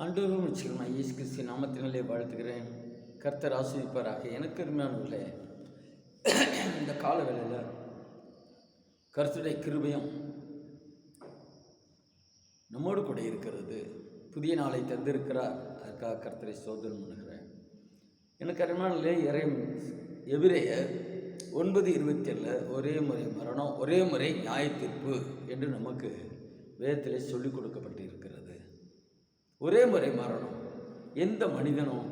ஆண்டவரும் நிச்சயமாக இயேசு கிறிஸ்து நாமத்தினாலே வாழ்த்துகிறேன். கர்த்தர் ஆசீர்வதிப்பாராக. எனக்கு அருமையானவர்களே, இந்த கால வேளையில் கர்த்தருடைய கிருபையும் நம்மோடு கூட இருக்கிறது. புதிய நாளை தந்திருக்கிறார். அதுக்காக கர்த்தரை ஸ்தோத்திரம் பண்ணுகிறேன். எனக்கு அருமையானவர்களே, எபிரேயர் 9:27 ஒரே முறை மரணம், ஒரே முறை நியாயத்தீர்ப்பு என்று நமக்கு வேதத்திலே சொல்லிக் கொடுக்கப்பட்டிருக்கிறது. ஒரே முறை மரணம். எந்த மனிதனும்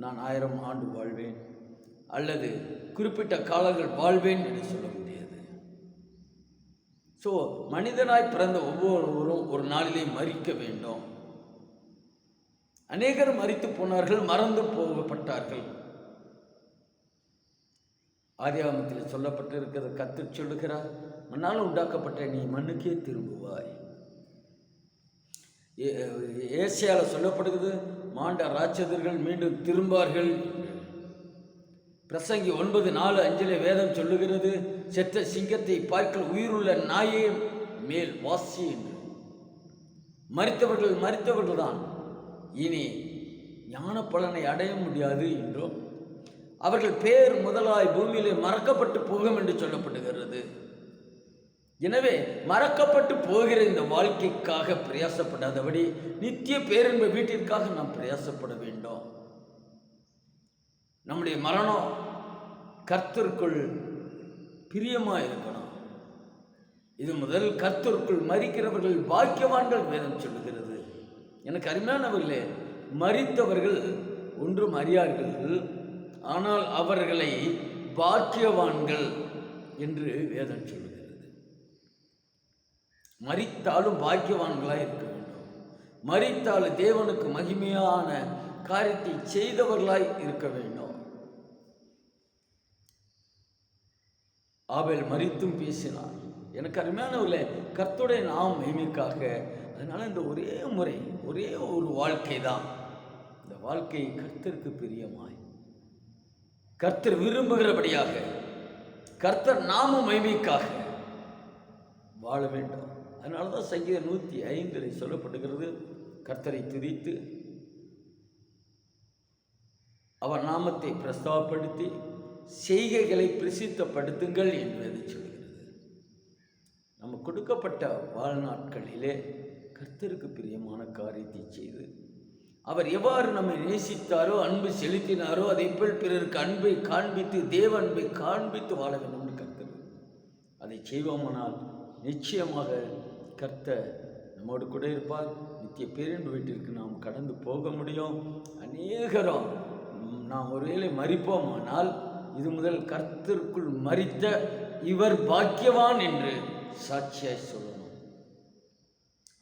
நான் 1000 ஆண்டு வாழ்வேன் அல்லது குறிப்பிட்ட காலங்கள் வாழ்வேன் என்று சொல்ல முடியாது. ஸோ மனிதனாய் பிறந்த ஒவ்வொருவரும் ஒரு நாளிலே மரிக்க வேண்டும். அநேகர் மரித்து போனார்கள், மறந்து போகப்பட்டார்கள். ஆதியாகமத்தில் சொல்லப்பட்டிருக்கிறது. கர்த்தர் சொல்லுகிறார், மண்ணால் உண்டாக்கப்பட்ட நீ மண்ணுக்கே திரும்புவாய். ஏசியாவில் சொல்லப்படுகிறது, மாண்ட ராட்சதர்கள் மீண்டும் திரும்பார்கள். பிரசங்கி 9:4-5 வேதம் சொல்லுகிறது, செத்த சிங்கத்தை பார்க்கல் உயிருள்ள நாயே மேல் வாசி என்று. மரித்தவர்கள் தான் இனி ஞான பலனை அடைய முடியாது என்றும் அவர்கள் பேர் முதலாய் பூமியிலே மறக்கப்பட்டு போகும் என்று சொல்லப்படுகிறது. எனவே மறக்கப்பட்டு போகிற இந்த வாழ்க்கைக்காக பிரயாசப்படாதபடி நித்திய பேரின்ப வீட்டிற்காக நாம் பிரயாசப்பட வேண்டும். நம்முடைய மரணம் கர்த்தருக்குள் பிரியமாக இருக்கணும். இது முதல் கர்த்தருக்குள் மரிக்கிறவர்கள் பாக்கியவான்கள் வேதம் சொல்லுகிறது. எனக்கு அருமையானவர்களே, மரித்தவர்கள் ஒன்றும் அறியார்கள், ஆனால் அவர்களை பாக்கியவான்கள் என்று வேதம் சொல்லுகிறது. மரித்தாலும் பாக்கியவான்களாக இருக்க வேண்டும். மரித்தாலும் தேவனுக்கு மகிமையான காரியத்தை செய்தவர்களாய் இருக்க வேண்டும். ஆபேல் மரித்தும் பேசினார். எனக்கு அருமையானவர்களே, கர்த்தருடைய நாம் மகிமைக்காக, அதனால இந்த ஒரே முறை ஒரே ஒரு வாழ்க்கை தான். இந்த வாழ்க்கை கர்த்தருக்கு பிரியமாய், கர்த்தர் விரும்புகிறபடியாக, கர்த்தர் நாம மகிமைக்காக வாழ வேண்டும். அதனால தான் சங்கீதம் 105 சொல்லப்படுகிறது, கர்த்தரை துதித்து அவர் நாமத்தை பிரஸ்தாபப்படுத்தி செய்கைகளை பிரசித்தப்படுத்துங்கள் என்று சொல்கிறது. நம்ம கொடுக்கப்பட்ட வாழ்நாட்களிலே கர்த்தருக்கு பிரியமான காரியத்தை செய்து அவர் எவ்வாறு நம்மை நேசித்தாரோ, அன்பு செலுத்தினாரோ, அதை போல் பிறருக்கு அன்பை காண்பித்து, தேவ அன்பை காண்பித்து வாழ வேண்டும் என்று கர்த்தர். அதை செய்வோமானால் நிச்சயமாக கர்த்தர் நம்மோடு கூட இருப்பார். நித்திய பேரின்பு வீட்டிற்கு நாம் கடந்து போக முடியும். அநேகரும் நாம் ஒருவேளை மரிப்போமானால் இது முதல் கர்த்தருக்குள் மரித்த இவர் பாக்கியவான் என்று சாட்சியாய் சொல்லணும்.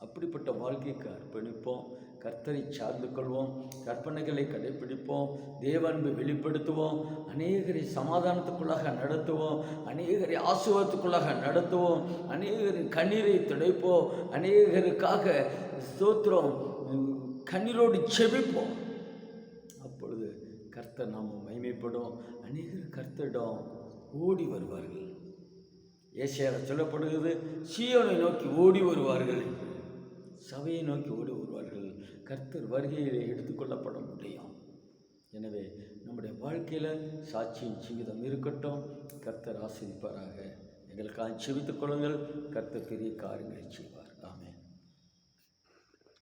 அப்படிப்பட்ட வாழ்க்கைக்கு அர்ப்பணிப்போம். கர்த்தரை சார்ந்து கொள்வோம். கற்பனைகளை கடைபிடிப்போம். தேவ அன்பை வெளிப்படுத்துவோம். அநேகரை சமாதானத்துக்குள்ளாக நடத்துவோம். அநேகரை ஆசீர்வாதத்துக்குள்ளாக நடத்துவோம். அநேகரின் கண்ணீரை துடைப்போம். அநேகருக்காக ஸ்தோத்திரம் கண்ணீரோடு செபிப்போம். அப்பொழுது கர்த்தர் நாம மகிமைப்படும். அநேகர் கர்த்தரிடம் ஓடி வருவார்கள். ஏசாயாவில் சொல்லப்படுகிறது, சீயோனை நோக்கி ஓடி வருவார்கள், சபையை நோக்கி ஓடி வருவார்கள். கர்த்தர் வருகையிலே எடுத்துக்கொள்ளப்பட முடியும். எனவே நம்முடைய வாழ்க்கையில் சாட்சியின் ஜீவிதம் இருக்கட்டும். கர்த்தர் ஆசீர்வதிப்பாராக. எங்களுக்காக செபித்துக் கொள்ளுங்கள். கர்த்தர் பெரிய காரியங்களை செய்வார்.